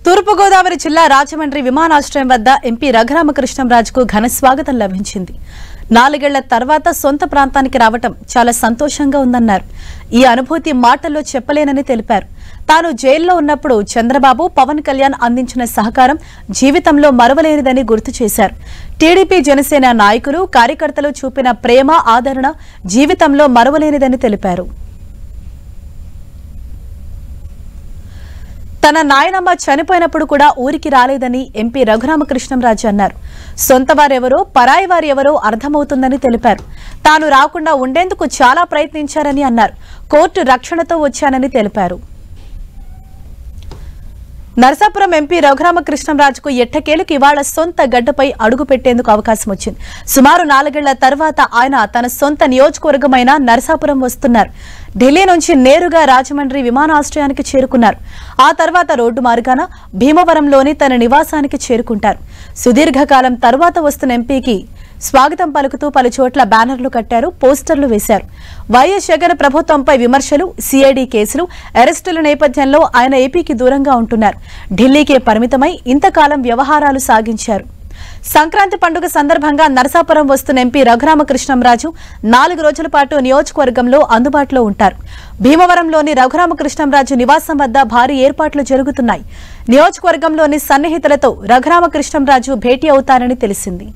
తూర్పు గోదావరి జిల్లా రాజమండ్రి విమానాశ్రయం వద్ద ఎంపీ రఘురామకృష్ణంరాజుకు ఘన స్వాగతం లభించింది. 4 ఏళ్ల తర్వాత సొంత ప్రాంతానికి రావటం చాలా సంతోషంగా ఉందన్నారు. ఈ అనుభూతి మాటల్లో చెప్పలేనని తెలిపారు. తాను జైల్లో ఉన్నప్పుడు చంద్రబాబు, పవన్ కళ్యాణ్ అందించిన సహకారం జీవితంలో మరవలేనిదని గుర్తు చేశారు. టీడీపీ, జనసేన నాయకులు, కార్యకర్తలు చూపిన ప్రేమ, ఆదరణ జీవితంలో మరవలేనిదని తెలిపారు. తన నాయనమ్మ చనిపోయినప్పుడు కూడా ఊరికి రాలేదని ఎంపీ రఘురామకృష్ణంరాజు అన్నారు. సొంత వారెవరో, పరాయి వారెవరో అర్థమవుతుందని తెలిపారు. తాను రాకుండా ఉండేందుకు చాలా ప్రయత్నించారని అన్నారు. కోర్టు రక్షణతో వచ్చానని తెలిపారు. నరసాపురం ఎంపీ రఘురామకృష్ణంరాజుకు ఎట్టకేలకు ఇవాళ సొంత గడ్డపై అడుగు పెట్టేందుకు అవకాశం వచ్చింది. సుమారు 4 ఏళ్ల తర్వాత ఆయన తన సొంత నియోజకవర్గమైన నరసాపురం వస్తున్నారు. ఢిల్లీ నుంచి నేరుగా రాజమండ్రి విమానాశ్రయానికి చేరుకున్నారు. ఆ తర్వాత రోడ్డు మార్గాన భీమవరంలోని తన నివాసానికి చేరుకుంటారు. సుదీర్ఘకాలం తర్వాత వస్తున్న ఎంపీకి స్వాగతం పలుకుతూ పలు చోట్ల బ్యానర్లు కట్టారు, పోస్టర్లు వేశారు. వైఎస్ జగన్ ప్రభుత్వంపై విమర్శలు, సిఐడి కేసులు, అరెస్టుల నేపథ్యంలో ఆయన ఏపీకి దూరంగా ఉంటున్నారు. ఢిల్లీకే పరిమితమై ఇంతకాలం వ్యవహారాలు సాగించారు. సంక్రాంతి పండుగ సందర్భంగా నరసాపురం వస్తున్న ఎంపీ రఘురామకృష్ణంరాజు 4 రోజుల పాటు నియోజకవర్గంలో అందుబాటులో ఉంటారు. భీమవరంలోని రఘురామకృష్ణంరాజు నివాసం వద్ద భారీ ఏర్పాట్లు జరుగుతున్నాయి. నియోజకవర్గంలోని సన్నిహితులతో రఘురామకృష్ణంరాజు భేటీ అవుతారని తెలిసింది.